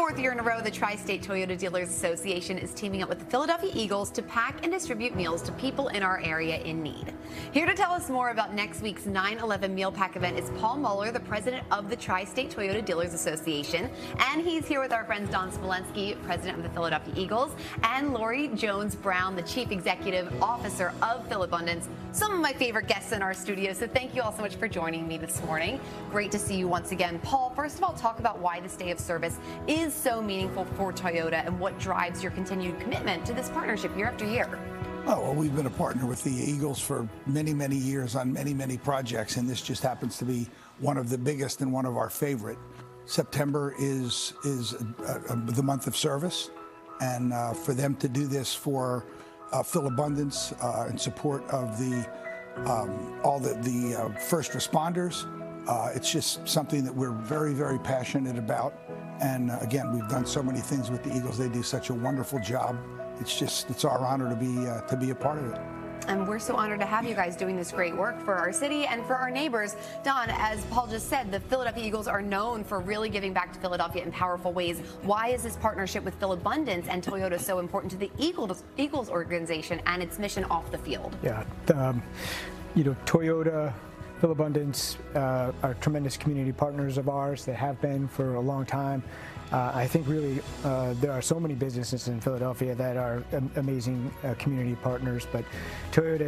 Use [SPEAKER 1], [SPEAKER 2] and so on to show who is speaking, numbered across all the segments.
[SPEAKER 1] 4th year in a row, the Tri-State Toyota Dealers Association is teaming up with the Philadelphia Eagles to pack and distribute meals to people in our area in need. Here to tell us more about next week's 9/11 Meal Pack event is Paul Muller, the president of the Tri-State Toyota Dealers Association. And he's here with our friends Don Smolensky, president of the Philadelphia Eagles, and Lori Jones-Brown, the chief executive officer of Philabundance. Some of my favorite guests in our studio, so thank you all so much for joining me this morning. Great to see you once again. Paul, first of all, talk about why this day of service is so meaningful for Toyota and what drives your continued commitment to this partnership year after year.
[SPEAKER 2] Oh, well, we've been a partner with the Eagles for many, many years on many, many projects, and this just happens to be one of the biggest and one of our favorite. September is the month of service, and for them to do this for Philabundance in support of all the first responders, it's just something that we're very, very passionate about. And again, we've done so many things with the Eagles. They do such a wonderful job. It's our honor to be a part of it.
[SPEAKER 1] And we're so honored to have you guys doing this great work for our city and for our neighbors. Don, as Paul just said, the Philadelphia Eagles are known for really giving back to Philadelphia in powerful ways. Why is this partnership with Philabundance and Toyota so important to the Eagles organization and its mission off the field?
[SPEAKER 3] Yeah, Toyota, Philabundance are tremendous community partners of ours. They have been for a long time. I think really there are so many businesses in Philadelphia that are amazing community partners, but Toyota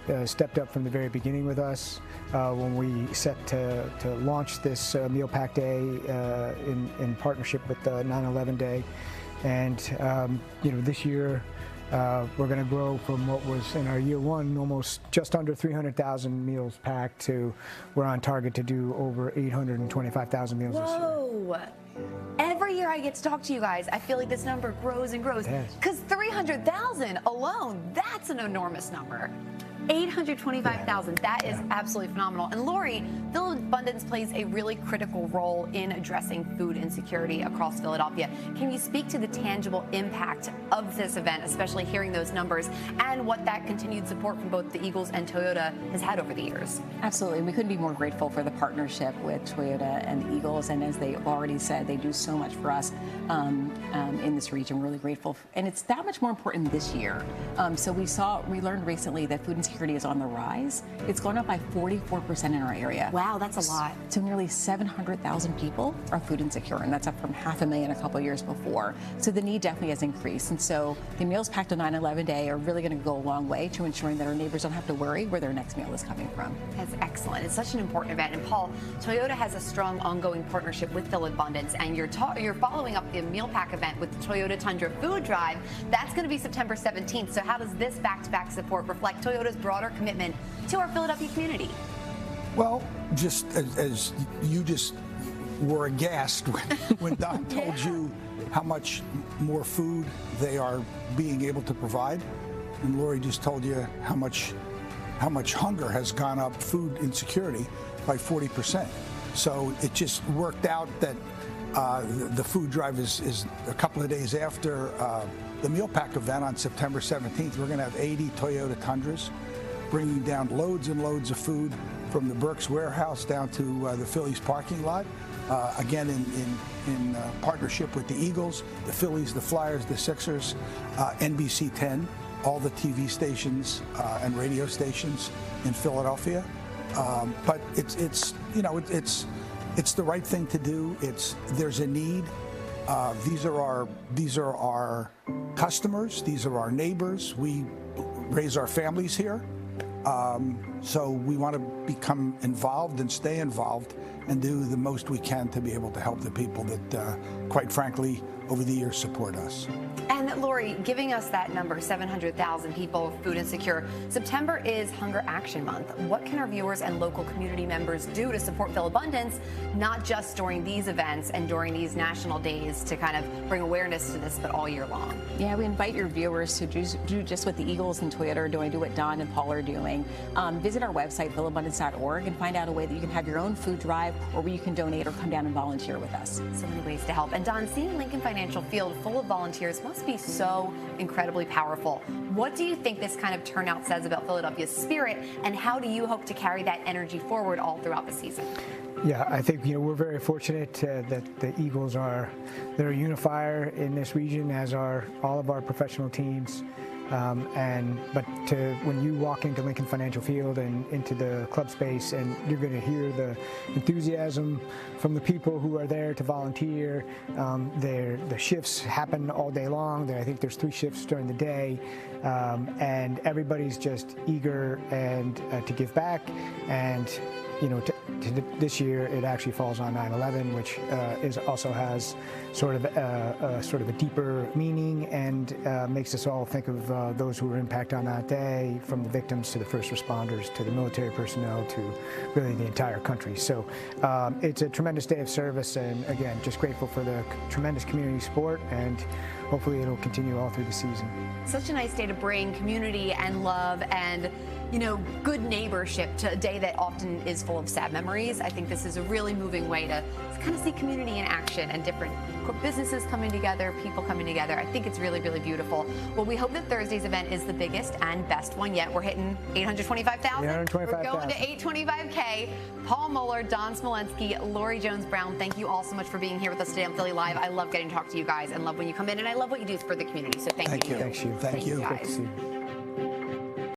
[SPEAKER 3] has stepped up from the very beginning with us when we set to launch this Meal Pack Day in partnership with the 9/11 Day. And this year we're going to grow from what was in our year one almost just under 300,000 meals packed to we're on target to do over 825,000 meals this year.
[SPEAKER 1] Whoa! Every year I get to talk to you guys, I feel like this number grows and grows. Because 300,000 alone, that's an enormous number. 825,000, that is absolutely phenomenal. And Lori, Philabundance plays a really critical role in addressing food insecurity across Philadelphia. Can you speak to the tangible impact of this event, especially hearing those numbers, and what that continued support from both the Eagles and Toyota has had over the years?
[SPEAKER 4] Absolutely. We couldn't be more grateful for the partnership with Toyota and the Eagles. And as they already said, they do so much for us in this region. We're really grateful. And it's that much more important this year. So we learned recently that food insecurity is on the rise. It's gone up by 44% in our area.
[SPEAKER 1] Wow, that's a lot.
[SPEAKER 4] So nearly 700,000 people are food insecure, and that's up from 500,000 a couple of years before. So the need definitely has increased. And so the meals packed on 9/11 Day are really going to go a long way to ensuring that our neighbors don't have to worry where their next meal is coming from.
[SPEAKER 1] That's excellent. It's such an important event. And Paul, Toyota has a strong ongoing partnership with Philabundance, and you're following up the Meal Pack event with the Toyota Tundra Food Drive. That's going to be September 17th. So how does this back-to-back support reflect Toyota's broader commitment to our Philadelphia community?
[SPEAKER 2] Well, just as you just were aghast when Don told you how much more food they are being able to provide, and Lori just told you how much hunger has gone up, food insecurity, by 40%. So it just worked out that the food drive is a couple of days after the Meal Pack event on September 17th. We're going to have 80 Toyota Tundras, bringing down loads and loads of food from the Burke's warehouse down to the Phillies parking lot. Again, in partnership with the Eagles, the Phillies, the Flyers, the Sixers, NBC 10, all the TV stations and radio stations in Philadelphia. But it's the right thing to do. There's a need. These are our customers. These are our neighbors. We raise our families here. So we want to become involved and stay involved and do the most we can to be able to help the people that, quite frankly, over the years support us.
[SPEAKER 1] And Lori, giving us that number, 700,000 people food insecure. September is Hunger Action Month. What can our viewers and local community members do to support Philabundance, not just during these events and during these national days to kind of bring awareness to this, but all year long?
[SPEAKER 4] Yeah, we invite your viewers to do just what the Eagles and Toyota are doing, do what Don and Paul are doing. visit our website, philabundance.org, and find out a way that you can have your own food drive or where you can donate or come down and volunteer with us.
[SPEAKER 1] So many ways to help. And Don, seeing Lincoln Financial Field full of volunteers must be so incredibly powerful. What do you think this kind of turnout says about Philadelphia's spirit, and how do you hope to carry that energy forward all throughout the season?
[SPEAKER 3] Yeah, I think we're very fortunate that the Eagles they're a unifier in this region, as are all of our professional teams. When you walk into Lincoln Financial Field and into the club space, and you're going to hear the enthusiasm from the people who are there to volunteer. The shifts happen all day long. I think there's 3 shifts during the day, and everybody's just eager and to give back. And this year it actually falls on 9/11, which also has sort of a deeper meaning, and makes us all think of those who were impacted on that day, from the victims to the first responders to the military personnel to really the entire country. So it's a tremendous day of service, and again, just grateful for the tremendous community support, and hopefully it'll continue all through the season.
[SPEAKER 1] Such a nice day to bring community and love and good neighborship to a day that often is full of sad memories. I think this is a really moving way to kind of see community in action and different businesses coming together, people coming together. I think it's really, really beautiful. Well, we hope that Thursday's event is the biggest and best one yet. We're hitting 825,000. We're going to 825K. Paul Moeller, Don Smolensky, Lori Jones-Brown, thank you all so much for being here with us today on Philly Live. I love getting to talk to you guys and love when you come in, and I love what you do for the community. So thank you.
[SPEAKER 2] Thank you.
[SPEAKER 1] Thank you guys.